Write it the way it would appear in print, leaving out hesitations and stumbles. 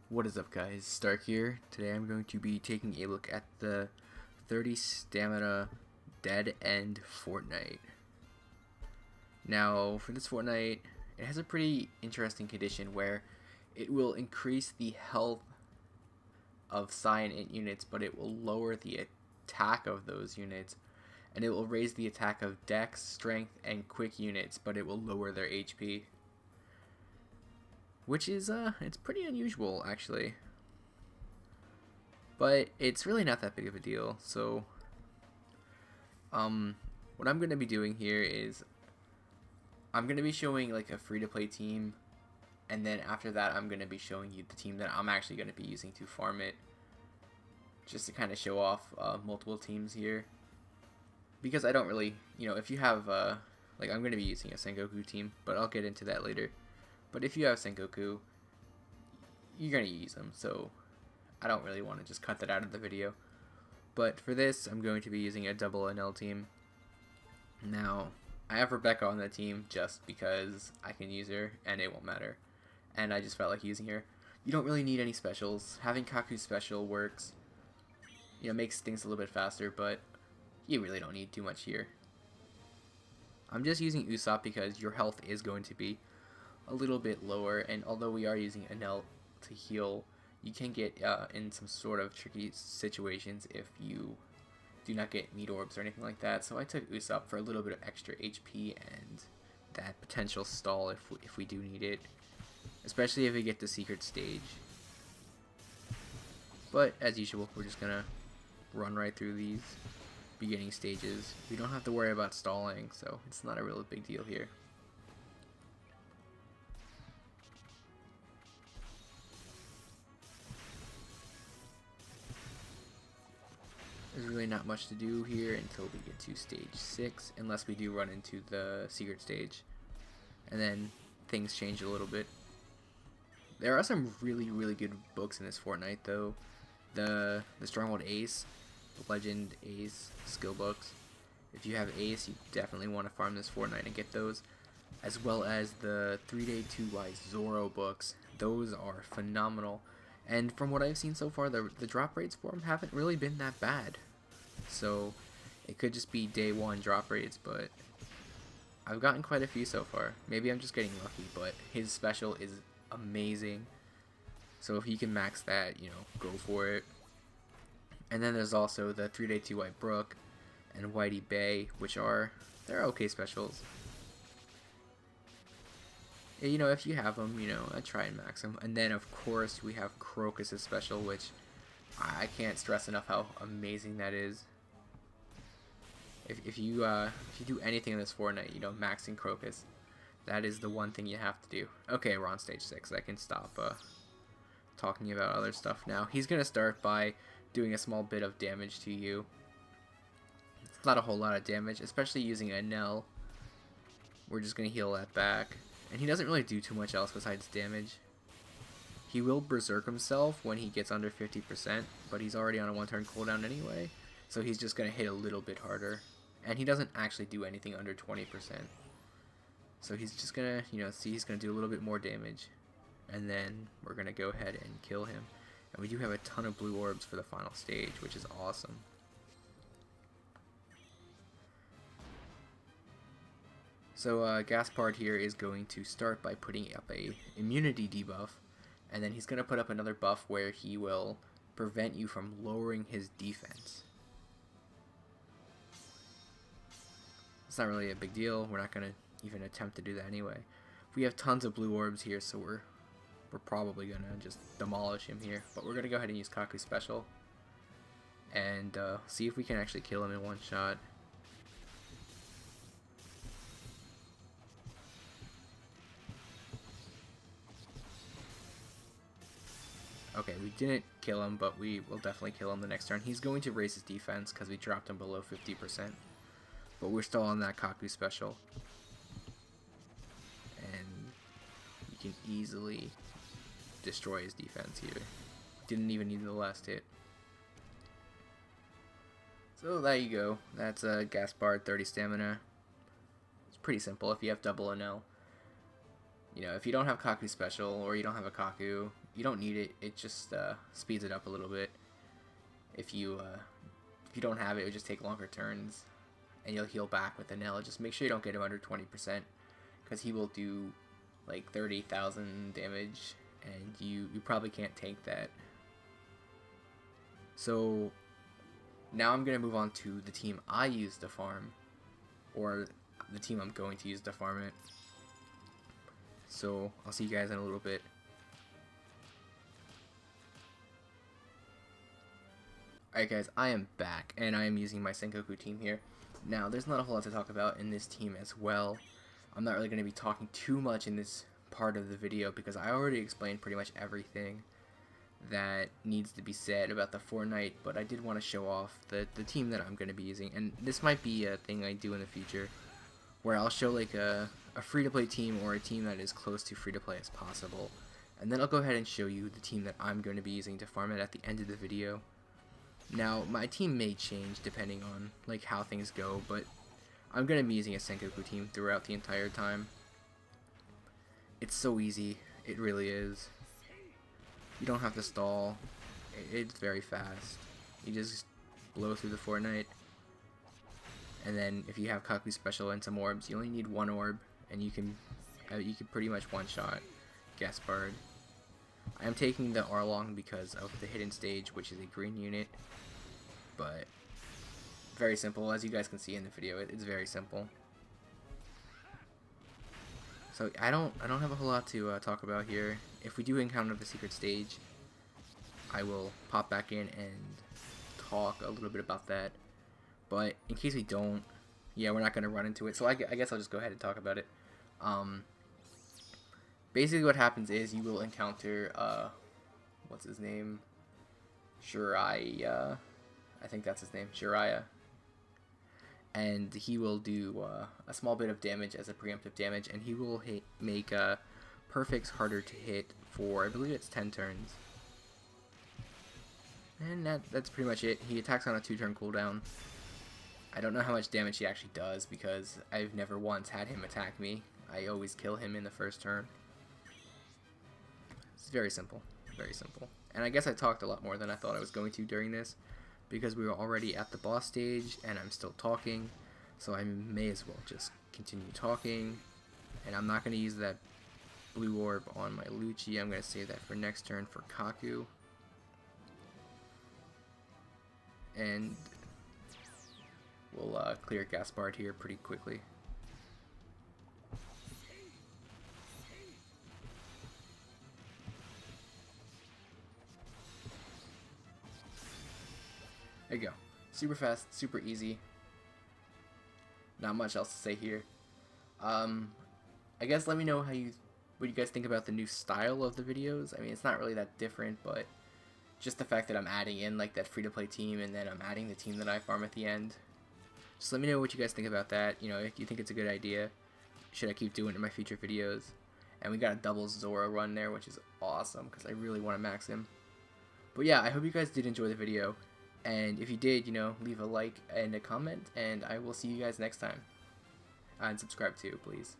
What is up, guys? Stark here. Today I'm going to be taking a look at the 30 stamina dead end Fortnight. Now, for this Fortnight, it has a pretty interesting condition where it will increase the health of Psi and Int units, but it will lower the attack of those units, and it will raise the attack of Dex, Strength, and Quick units, but it will lower their HP. Which is, it's pretty unusual, actually. But it's really not that big of a deal, so, what I'm going to be doing here is, I'm going to be showing, like, a free-to-play team, and then after that, I'm going to be showing you the team that I'm actually going to be using to farm it, just to kind of show off, multiple teams here. Because I don't really, if you have, like, I'm going to be using a Sengoku team, but I'll get into that later. But if you have Sengoku, you're going to use them, so I don't really want to just cut that out of the video. But for this, I'm going to be using a double NL team. Now, I have Rebecca on the team just because I can use her and it won't matter. And I just felt like using her. You don't really need any specials. Having Kaku special works, makes things a little bit faster, but you really don't need too much here. I'm just using Usopp because your health is going to be a little bit lower, and although we are using Enel to heal, you can get in some sort of tricky situations if you do not get meat orbs or anything like that. So I took Usopp for a little bit of extra HP and that potential stall if we do need it, especially if we get the secret stage. But as usual, we're just gonna run right through these beginning stages. We don't have to worry about stalling, so it's not a real big deal here. There's really not much to do here until we get to stage 6, unless we do run into the secret stage, and then things change a little bit. There are some really good books in this Fortnite though. The Stronghold Ace, the Legend Ace skill books. If you have Ace, you definitely want to farm this Fortnite and get those, as well as the 3-Day 2Y Zoro books. Those are phenomenal. And from what I've seen so far, the drop rates for them haven't really been that bad. So it could just be day 1 drop rates, but I've gotten quite a few so far. Maybe I'm just getting lucky, but his special is amazing. So if you can max that, go for it. And then there's also the 3-Day 2Y Brook and Whitey Bay, which they're okay specials. If you have them, I try and max them. And then, of course, we have Crocus's special, which I can't stress enough how amazing that is. If you do anything in this Fortnite, maxing Crocus, that is the one thing you have to do. Okay, we're on stage 6. I can stop talking about other stuff now. He's going to start by doing a small bit of damage to you. It's not a whole lot of damage, especially using a Nell. We're just going to heal that back. And he doesn't really do too much else besides damage. He will berserk himself when he gets under 50%, but he's already on a 1-turn cooldown anyway, so he's just going to hit a little bit harder. And he doesn't actually do anything under 20%. So he's just going to, see he's going to do a little bit more damage. And then we're going to go ahead and kill him. And we do have a ton of blue orbs for the final stage, which is awesome. So Gasparde here is going to start by putting up a immunity debuff, and then he's going to put up another buff where he will prevent you from lowering his defense. It's not really a big deal. We're not going to even attempt to do that anyway. We have tons of blue orbs here, so we're probably going to just demolish him here. But we're going to go ahead and use Kaku's special and see if we can actually kill him in one shot. Okay, we didn't kill him, but we will definitely kill him the next turn. He's going to raise his defense because we dropped him below 50%. But we're still on that Kaku special. And you can easily destroy his defense here. Didn't even need the last hit. So there you go. That's a Gasparde 30 stamina. It's pretty simple if you have double NL. You know, if you don't have Kaku special or you don't have a Kaku, you don't need it. It just speeds it up a little bit. If you don't have it, it would just take longer turns, and you'll heal back with the nail. Just make sure you don't get him under 20%, because he will do like 30,000 damage, and you probably can't tank that. So now I'm gonna move on to the team I use to farm, or the team I'm going to use to farm it. So I'll see you guys in a little bit. Alright guys, I am back, and I am using my Sengoku team here. Now, there's not a whole lot to talk about in this team as well. I'm not really going to be talking too much in this part of the video, because I already explained pretty much everything that needs to be said about the Fortnight, but I did want to show off the team that I'm going to be using. And this might be a thing I do in the future, where I'll show like a free-to-play team, or a team that is close to free-to-play as possible. And then I'll go ahead and show you the team that I'm going to be using to farm it at the end of the video. Now, my team may change depending on like how things go, but I'm going to be using a Sengoku team throughout the entire time. It's so easy, it really is. You don't have to stall, it's very fast. You just blow through the Fortnight, and then if you have Kaku special and some orbs, you only need one orb, and you can pretty much one-shot Gasparde. I am taking the Arlong because of the hidden stage, which is a green unit, but very simple, as you guys can see in the video. It's very simple. So I don't have a whole lot to talk about here. If we do encounter the secret stage, I will pop back in and talk a little bit about that. But in case we don't, yeah, we're not going to run into it. So I guess I'll just go ahead and talk about it. Basically what happens is you will encounter, what's his name? Shiraya. I think that's his name, Shiraya. And he will do a small bit of damage as a preemptive damage, and he will make perfects harder to hit for, I believe it's 10 turns. And that's pretty much it. He attacks on a 2-turn cooldown. I don't know how much damage he actually does, because I've never once had him attack me. I always kill him in the first turn. It's very simple. Very simple. And I guess I talked a lot more than I thought I was going to during this, because we were already at the boss stage and I'm still talking, so I may as well just continue talking. And I'm not going to use that blue orb on my Lucci. I'm going to save that for next turn for Kaku. And we'll clear Gasparde here pretty quickly. There you go. Super fast, super easy. Not much else to say here. I guess let me know what you guys think about the new style of the videos. I mean, it's not really that different, but just the fact that I'm adding in like that free-to-play team, and then I'm adding the team that I farm at the end. Just let me know what you guys think about that. You know, if you think it's a good idea, should I keep doing it in my future videos? And we got a double Zora run there, which is awesome because I really want to max him. But yeah, I hope you guys did enjoy the video. And if you did, you know, leave a like and a comment, and I will see you guys next time. And subscribe too, please.